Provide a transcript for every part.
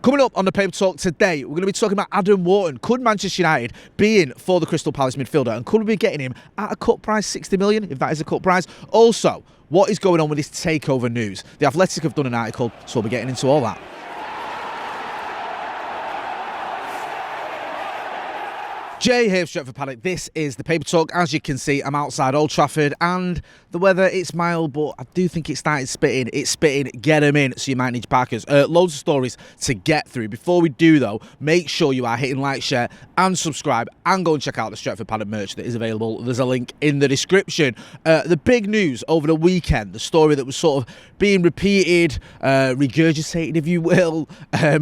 Coming up on the Paper Talk today, we're going to be talking about Adam Wharton. Could Manchester United be in for the Crystal Palace midfielder, and could we be getting him at a cut price, 60 million, if that is a cut price? Also, what is going on with this takeover news? The Athletic have done an article, so we'll be getting into all that. Jay here, Stretford, Paddock. This is the Paper Talk. As you can see, I'm outside Old Trafford, and the weather, it's mild, but I do think it started spitting. It's spitting. Get them in, so you might need your Parkers. Loads of stories to get through. Before we do, though, make sure you are hitting like, share, and subscribe, and go and check out the Stretford Paddock merch that is available. There's a link in the description. The big news over the weekend, the story that was sort of being repeated, regurgitated, if you will,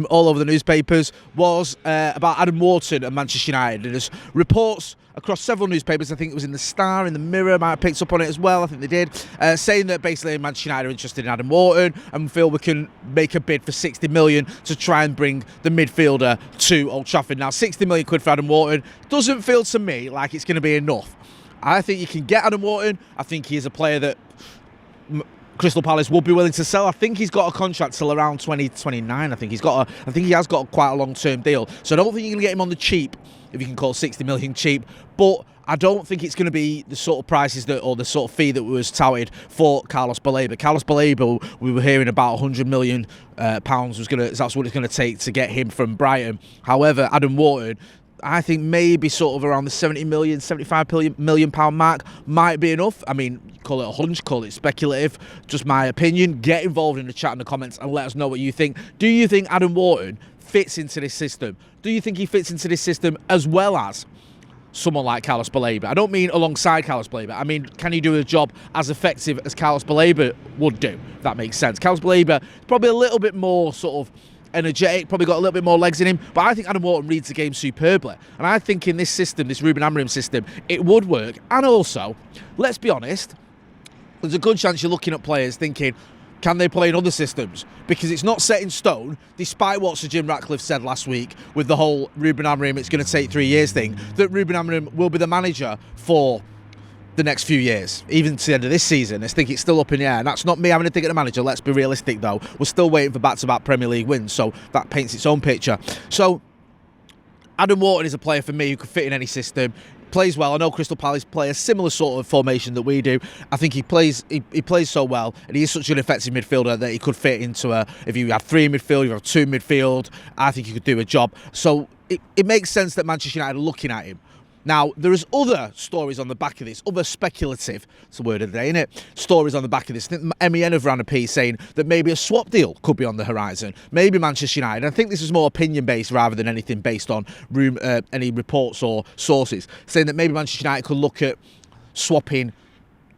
all over the newspapers, was about Adam Wharton and Manchester United. And there's reports across several newspapers. I think it was in the Star, in the Mirror, might have picked up on it as well. I think they did, saying that basically Manchester United are interested in Adam Wharton and feel we can make a bid for 60 million to try and bring the midfielder to Old Trafford. Now, 60 million quid for Adam Wharton doesn't feel to me like it's going to be enough. I think you can get Adam Wharton. I think he is a player that Crystal Palace will be willing to sell. I think he's got a contract till around 2029. I think he has got quite a long-term deal. So I don't think you can get him on the cheap, if you can call 60 million cheap. But I don't think it's going to be the sort of prices that, or the sort of fee that was touted for Carlos Baleba. Carlos Baleba, we were hearing about 100 million pounds that's what it's going to take to get him from Brighton. However, Adam Wharton, I think maybe sort of around the 70 million, 75 million pound mark might be enough. I mean, call it a hunch, call it speculative, just my opinion. Get involved in the chat in the comments and let us know what you think. Do you think Adam Wharton fits into this system? Do you think he fits into this system as well as someone like Carlos Baleba? I don't mean alongside Carlos Baleba. I mean, can he do a job as effective as Carlos Baleba would do? If that makes sense. Carlos Baleba is probably a little bit more sort of energetic, probably got a little bit more legs in him, but I think Adam Wharton reads the game superbly, and I think in this system, this Ruben Amorim system, it would work. And also, let's be honest, there's a good chance you're looking at players thinking, can they play in other systems? Because it's not set in stone, despite what Sir Jim Ratcliffe said last week with the whole Ruben Amorim, it's going to take 3 years thing, that Ruben Amorim will be the manager for the next few years, even to the end of this season. I think it's still up in the air, and that's not me having a dig at the manager. Let's be realistic, though. We're still waiting for back-to-back Premier League wins, so that paints its own picture. So Adam Wharton is a player for me who could fit in any system. Plays well. I know Crystal Palace play a similar sort of formation that we do. I think he plays so well, and he is such an effective midfielder that he could fit into if you have 3 in midfield, you have 2 in midfield, I think he could do a job. So it makes sense that Manchester United are looking at him. Now, there is other stories on the back of this, other speculative, it's a word of the day, isn't it? Stories on the back of this. I think MEN have ran a piece saying that maybe a swap deal could be on the horizon. Maybe Manchester United. I think this is more opinion-based rather than anything based on any reports or sources, saying that maybe Manchester United could look at swapping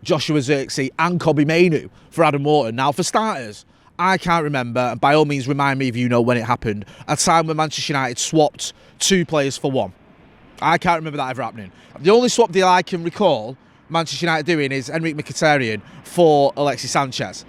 Joshua Zirkzee and Mainoo for Adam Wharton. Now, for starters, I can't remember, and by all means remind me if you know when it happened, a time when Manchester United swapped 2 players for 1. I can't remember that ever happening. The only swap deal I can recall Manchester United doing is Enrique Mkhitaryan for Alexis Sanchez.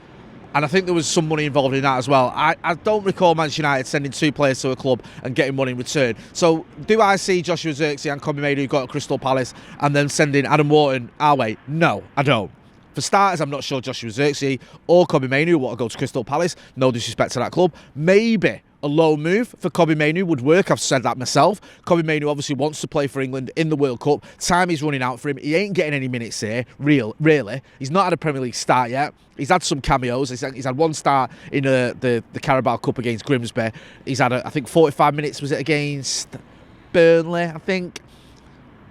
And I think there was some money involved in that as well. I don't recall Manchester United sending 2 players to a club and getting money in return. So do I see Joshua Zirkzee and Mainoo who got at Crystal Palace and then sending Adam Wharton our way? No, I don't. For starters, I'm not sure Joshua Zirkzee or Mainoo want to go to Crystal Palace. No disrespect to that club. Maybe a loan move for Mainoo would work. I've said that myself. Mainoo obviously wants to play for England in the World Cup. Time is running out for him. He ain't getting any minutes here, really. He's not had a Premier League start yet. He's had some cameos. He's had 1 start in the Carabao Cup against Grimsby. He's had, I think, 45 minutes, was it, against Burnley, I think.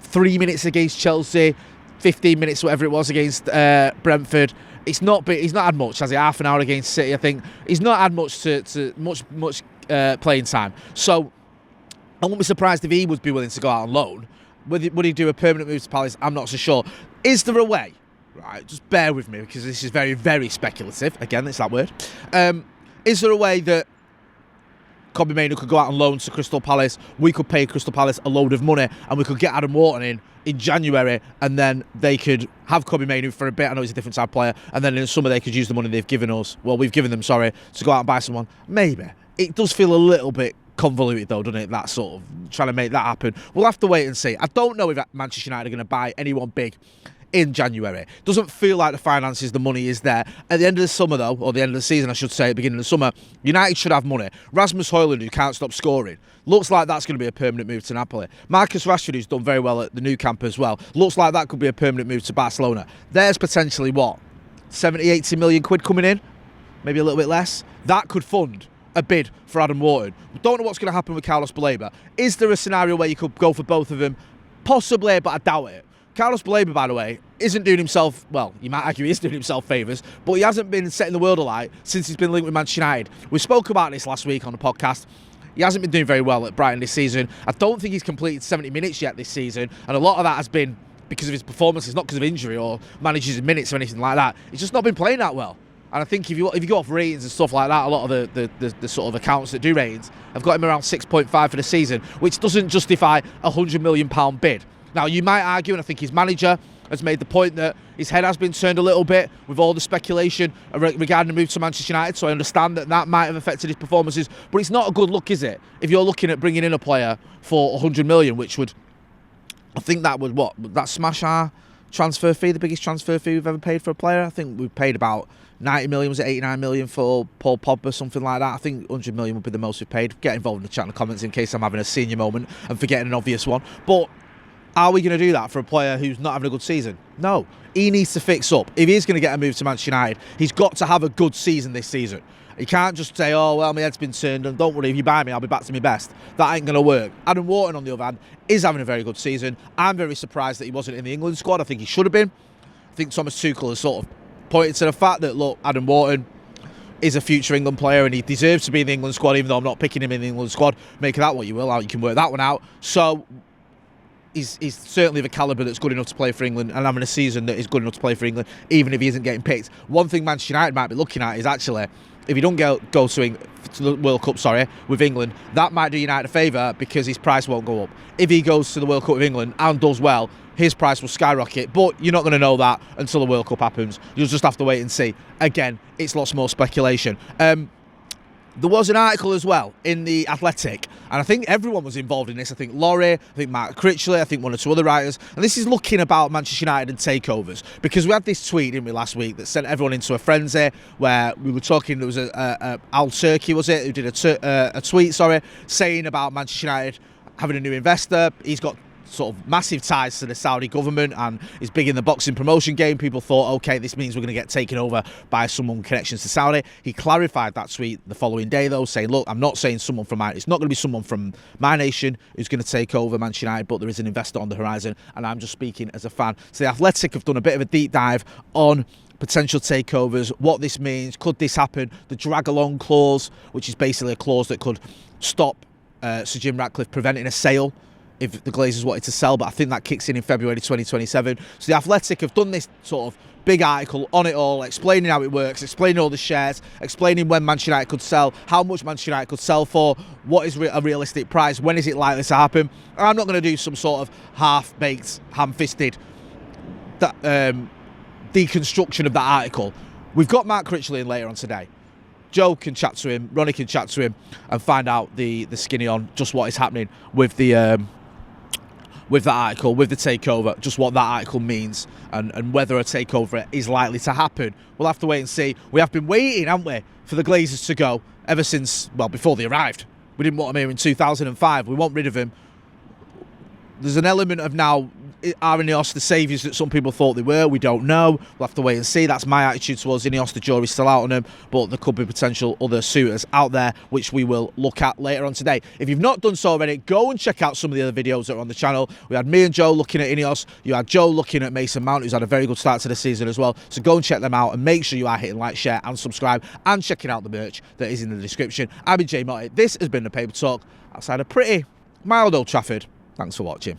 3 minutes against Chelsea. 15 minutes, whatever it was, against Brentford. He's not had much, has he? Half an hour against City, I think. He's not had much much playing time. So I wouldn't be surprised if he would be willing to go out on loan. Would he do a permanent move to Palace? I'm not so sure. Is there a way? Right, just bear with me because this is very, very speculative. Again, it's that word. Is there a way that Mainoo could go out on loan to Crystal Palace? We could pay Crystal Palace a load of money and we could get Adam Wharton in January, and then they could have Mainoo for a bit. I know he's a different type of player, and then in the summer they could use the money we've given them, to go out and buy someone. Maybe. It does feel a little bit convoluted though, doesn't it? That sort of trying to make that happen. We'll have to wait and see. I don't know if Manchester United are going to buy anyone big in January. Doesn't feel like the finances, the money is there. At the end of the summer, though, or the end of the season, I should say, at the beginning of the summer, United should have money. Rasmus Højlund, who can't stop scoring, looks like that's going to be a permanent move to Napoli. Marcus Rashford, who's done very well at the new camp as well, looks like that could be a permanent move to Barcelona. There's potentially, what, 70, 80 million quid coming in? Maybe a little bit less. That could fund a bid for Adam Wharton. We don't know what's going to happen with Carlos Baleba. Is there a scenario where you could go for both of them? Possibly, but I doubt it. Carlos Baleba, by the way, isn't doing himself, well, you might argue he is doing himself favours, but he hasn't been setting the world alight since he's been linked with Manchester United. We spoke about this last week on the podcast. He hasn't been doing very well at Brighton this season. I don't think he's completed 70 minutes yet this season, and a lot of that has been because of his performances, not because of injury or manages his minutes or anything like that. He's just not been playing that well. And I think if you go off ratings and stuff like that, a lot of the sort of accounts that do ratings have got him around 6.5 for the season, which doesn't justify a £100 million bid. Now, you might argue, and I think his manager has made the point, that his head has been turned a little bit with all the speculation regarding the move to Manchester United, so I understand that might have affected his performances, but it's not a good look, is it? If you're looking at bringing in a player for 100 million, which would, I think that would, would that smash our transfer fee, the biggest transfer fee we've ever paid for a player? I think we've paid about 90 million, was it 89 million for Paul Pogba, something like that. I think 100 million would be the most we've paid. Get involved in the chat and the comments in case I'm having a senior moment and forgetting an obvious one. But are we going to do that for a player who's not having a good season? No. He needs to fix up. If he's going to get a move to Manchester United, he's got to have a good season this season. He can't just say, oh, well, my head's been turned, and don't worry, if you buy me, I'll be back to my best. That ain't going to work. Adam Wharton, on the other hand, is having a very good season. I'm very surprised that he wasn't in the England squad. I think he should have been. I think Thomas Tuchel has sort of pointed to the fact that, look, Adam Wharton is a future England player and he deserves to be in the England squad, even though I'm not picking him in the England squad. Make of that what you will. You can work that one out. So he's certainly the calibre that's good enough to play for England and having a season that is good enough to play for England, even if he isn't getting picked. One thing Manchester United might be looking at is actually, if he don't go to the World Cup, with England, that might do United a favour because his price won't go up. If he goes to the World Cup with England and does well, his price will skyrocket, but you're not going to know that until the World Cup happens. You'll just have to wait and see. Again, it's lots more speculation. There was an article as well in The Athletic, and I think everyone was involved in this. I think Laurie, I think Mark Critchley, I think one or two other writers, and this is looking about Manchester United and takeovers, because we had this tweet, didn't we, last week that sent everyone into a frenzy where we were talking, there was Al Zirkzee, was it, who did a tweet, saying about Manchester United having a new investor. He's got sort of massive ties to the Saudi government and is big in the boxing promotion game. People thought, okay, this means we're going to get taken over by someone with connections to Saudi. He clarified that tweet the following day, though, saying, look, I'm not saying someone from it's not going to be someone from my nation who's going to take over Manchester United, but there is an investor on the horizon, and I'm just speaking as a fan. So The Athletic have done a bit of a deep dive on potential takeovers, what this means, could this happen, the drag-along clause, which is basically a clause that could stop Sir Jim Ratcliffe preventing a sale if the Glazers wanted to sell, but I think that kicks in February 2027. So The Athletic have done this sort of big article on it all, explaining how it works, explaining all the shares, explaining when Manchester United could sell, how much Manchester United could sell for, what is a realistic price, when is it likely to happen. And I'm not going to do some sort of half-baked, ham-fisted deconstruction of that article. We've got Mark Critchley in later on today. Joe can chat to him, Ronnie can chat to him, and find out the skinny on just what is happening with the with that article, with the takeover, just what that article means and whether a takeover is likely to happen. We'll have to wait and see. We have been waiting, haven't we, for the Glazers to go ever since, well, before they arrived. We didn't want them here in 2005. We want rid of him. There's an element of now, are Ineos the saviours that some people thought they were? We don't know. We'll have to wait and see. That's my attitude towards Ineos. The jury's still out on them, but there could be potential other suitors out there, which we will look at later on today. If you've not done so already, go and check out some of the other videos that are on the channel. We had me and Joe looking at Ineos. You had Joe looking at Mason Mount, who's had a very good start to the season as well. So go and check them out and make sure you are hitting like, share and subscribe and checking out the merch that is in the description. I've been Jay Motti. This has been The Paper Talk outside a pretty mild Old Trafford. Thanks for watching.